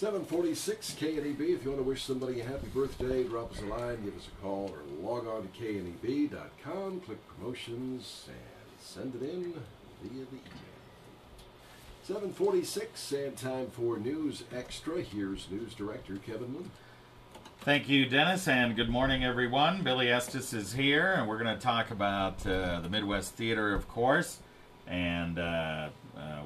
746 KNEB. If you want to wish somebody a happy birthday, drop us a line, give us a call, or log on to kneb.com, click promotions, and send it in via the email. 746, and time for News Extra. Here's News Director Kevin Mooney. Thank you, Dennis, and good morning, everyone. Billy Estes is here, and we're going to talk about the Midwest Theater, of course, and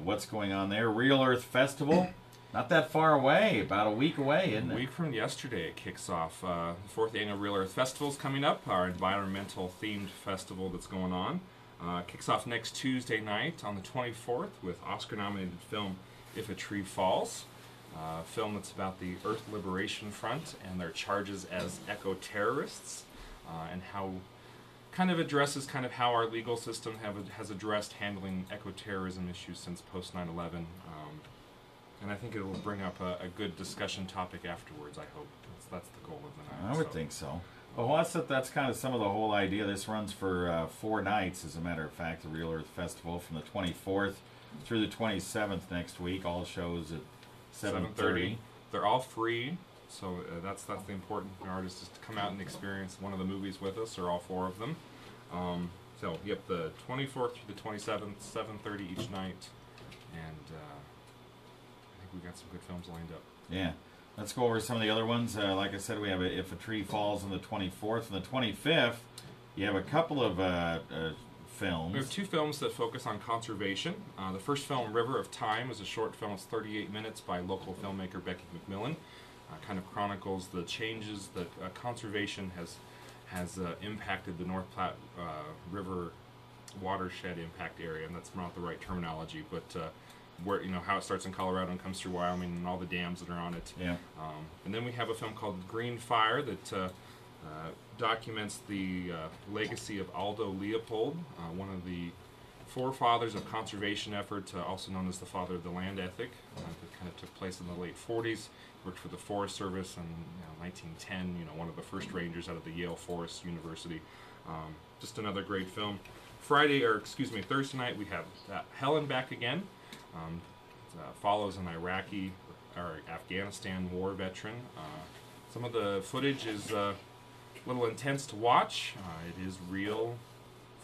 what's going on there. Real Earth Festival, not that far away, about a week away, isn't it? A week from yesterday it kicks off. The 4th Annual Real Earth Festival is coming up, our environmental-themed festival that's going on. Kicks off next Tuesday night on the 24th with Oscar-nominated film If a Tree Falls. A film that's about the Earth Liberation Front and their charges as eco-terrorists, and how kind of addresses how our legal system has addressed handling eco-terrorism issues since post 9/11. And I think it will bring up a good discussion topic afterwards, I hope. That's the goal of the night. I would think so. Well, that's kind of some of the whole idea. This runs for 4 nights, as a matter of fact, the Real Earth Festival, from the 24th through the 27th next week. All shows at 7:30. They're all free, so that's the important part, is just to come out and experience one of the movies with us, or all 4 of them. So, yep, the 24th through the 27th, 7:30 each night, and I think we've got some good films lined up. Yeah. Let's go over some of the other ones. Like I said, we have If a Tree Falls on the 24th. On the 25th, you have a couple of films. We have 2 films that focus on conservation. The first film, River of Time, is a short film. It's 38 minutes by local filmmaker Becky McMillan. Kind of chronicles the changes that conservation has impacted the North Platte River watershed impact area, and that's not the right terminology, but where, how it starts in Colorado and comes through Wyoming and all the dams that are on it. Yeah. And then we have a film called Green Fire that documents the legacy of Aldo Leopold, one of the forefathers of conservation effort, also known as the father of the land ethic, that kind of took place in the late 40s. Worked for the Forest Service in 1910, one of the first rangers out of the Yale Forest University. Just another great film. Thursday night we have Helen Back Again. Follows an Iraqi or Afghanistan war veteran. Some of the footage is a little intense to watch. It is real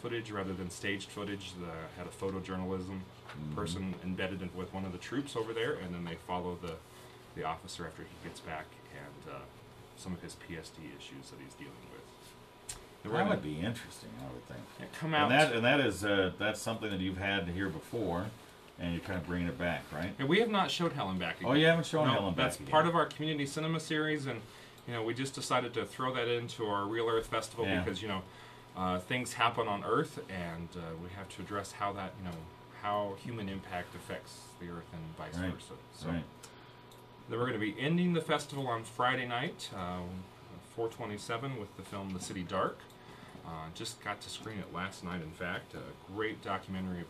footage rather than staged footage. Had a photojournalism person embedded with one of the troops over there, and then they follow the officer after he gets back, and some of his PSD issues that he's dealing with. That would be interesting, I would think. Yeah, come out. And that is that's something that you've had here before, and you're kind of bringing it back, right? And we have not showed Helen Back Again. Oh, you haven't shown Helen Back Again. That's part of our community cinema series, and we just decided to throw that into our Real Earth Festival because things happen on Earth, and we have to address how that how human impact affects the Earth and vice versa. So then we're going to be ending the festival on Friday night, 4/27, with the film The City Dark. Just got to screen it last night, in fact. A great documentary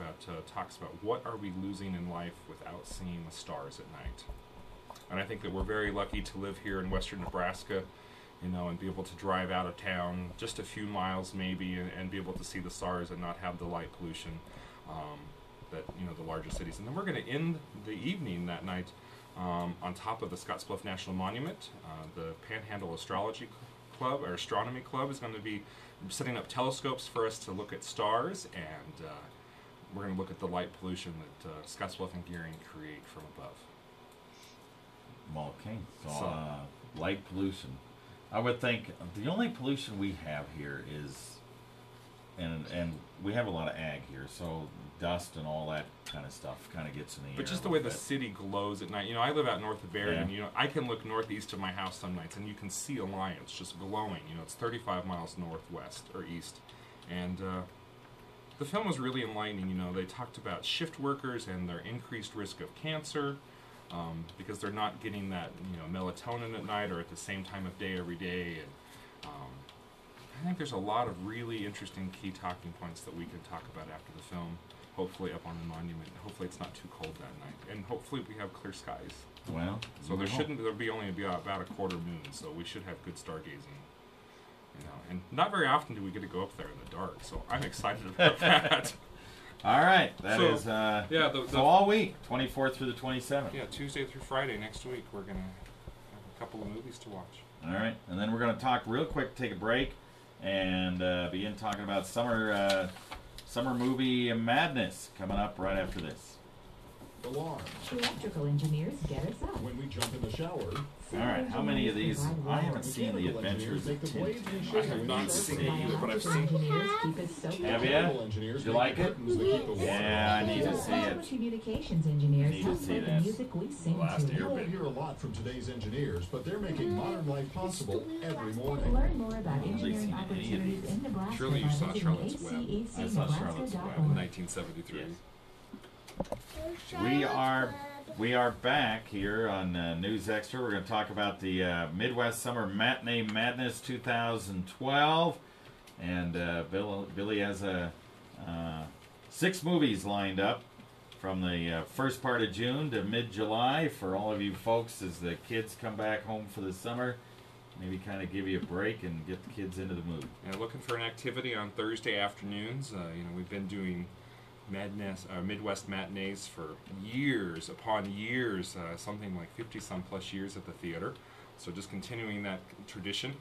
talks about what are we losing in life without seeing the stars at night. And I think that we're very lucky to live here in western Nebraska, and be able to drive out of town just a few miles maybe, and be able to see the stars and not have the light pollution that the larger cities. And then we're going to end the evening that night on top of the Scottsbluff National Monument. The Panhandle Astrology Club, or Astronomy Club, is going to be setting up telescopes for us to look at stars, and we're going to look at the light pollution that Scottsbluff and Gearing create from above. Okay, so light pollution. I would think the only pollution we have here is, and we have a lot of ag here, so dust and all that kind of stuff kind of gets in the air. But just the way the city glows at night. I live out north of Barry, and I can look northeast of my house some nights, and you can see Alliance just glowing. It's 35 miles northwest or east, and the film was really enlightening. They talked about shift workers and their increased risk of cancer because they're not getting that melatonin at night or at the same time of day every day. And I think there's a lot of really interesting key talking points that we can talk about after the film. Hopefully up on the monument. Hopefully it's not too cold that night, and hopefully we have clear skies. Well, so there'll be only about a quarter moon, so we should have good stargazing. And not very often do we get to go up there in the dark, so I'm excited about that. All right, that So, is yeah, so all week, 24th through the 27th. Yeah, Tuesday through Friday next week, we're gonna have a couple of movies to watch. All right, and then we're going to talk real quick, take a break, and begin talking about summer movie madness coming up right after this. Alarm. Electrical engineers get us up. When we jump in the shower. All right, how many of these? I haven't seen The Adventures of Tintin. I have not seen it, but I've seen it. Have you? Did you like it? Yeah, I need to see it. Communications engineers Need to help see with the this. music we sing Last to. year. You won't hear a lot from today's engineers, but they're making modern life possible every morning. Learn more about I've only seen engineering any of opportunities these. in Nebraska Surely you by saw visiting Charlotte's Web. I saw Charlotte's Web. acnebraska.org. 1973. Yes. We are back here on News Extra. We're going to talk about the Midwest Summer Matinee Madness 2012, and Billy has 6 movies lined up from the first part of June to mid-July for all of you folks as the kids come back home for the summer. Maybe kind of give you a break and get the kids into the mood. Yeah, looking for an activity on Thursday afternoons. We've been doing Midwest matinees for years upon years, something like 50-some plus years at the theater. So just continuing that tradition.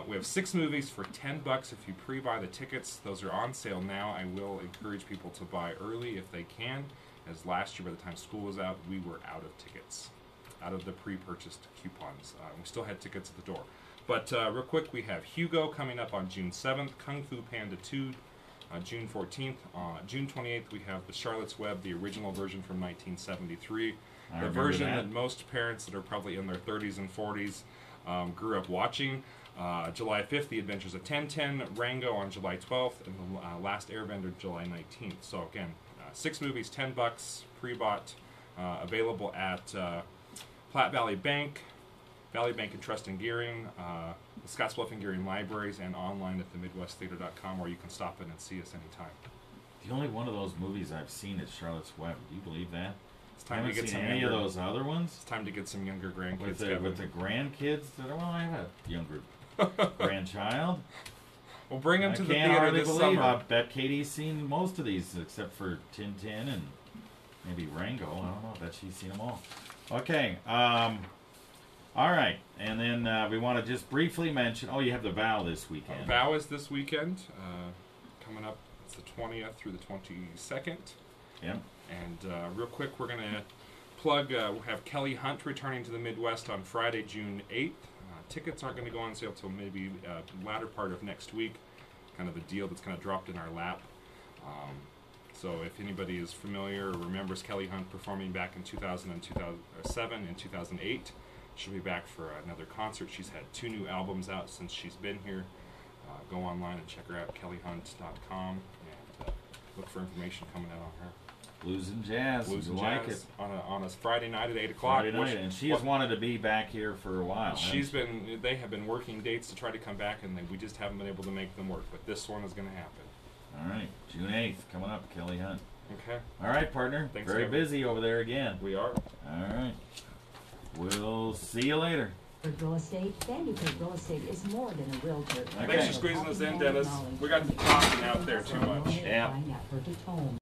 We have 6 movies for $10 if you pre-buy the tickets. Those are on sale now. I will encourage people to buy early if they can, as last year by the time school was out, we were out of tickets, out of the pre-purchased coupons. We still had tickets at the door. But real quick, we have Hugo coming up on June 7th, Kung Fu Panda 2 June 14th. June 28th, we have The Charlotte's Web, the original version from 1973. The version that most parents that are probably in their 30s and 40s grew up watching. July 5th, The Adventures of Tintin, Rango on July 12th, and The Last Airbender July 19th. So again, 6 movies, $10, pre-bought, available at Platte Valley Bank, Valley Bank and Trust in Gearing, the Scottsbluff and Gearing Libraries, and online at themidwestheater.com, where you can stop in and see us anytime. The only one of those movies I've seen is Charlotte's Web. Do you believe that? It's time to get seen some any younger, of those other ones? It's time to get some younger grandkids. With the grandkids? Well, I have a younger grandchild. We'll bring them to the can't theater hardly this believe summer. I bet Katie's seen most of these except for Tintin and maybe Rango. I don't know. I bet she's seen them all. Okay. All right. And then we want to just briefly mention, you have the Vow this weekend. Vow is this weekend. Coming up, it's the 20th through the 22nd. Yeah. And real quick, we're going to plug, we'll have Kelly Hunt returning to the Midwest on Friday, June 8th. Tickets aren't going to go on sale till maybe latter part of next week. Kind of a deal that's kind of dropped in our lap. So if anybody is familiar or remembers Kelly Hunt performing back in 2000 and 2007 and 2008, she'll be back for another concert. She's had 2 new albums out since she's been here. Go online and check her out, kellyhunt.com, and look for information coming out on her. Blues and Jazz. Blues and like Jazz it. on a Friday night at 8 o'clock. Friday night, and she has wanted to be back here for a while. They have been working dates to try to come back, and we just haven't been able to make them work. But this one is going to happen. All right, June 8th, coming up, Kelly Hunt. Okay. All right, partner. Thanks, Very Kevin. busy over there again. We are. All right. We'll see you later. For real estate, Sandy Creek Real Estate is more than a realtor. Okay. Thanks for squeezing us in, Dennis. We got talking out there too much. Yeah. Find out her home.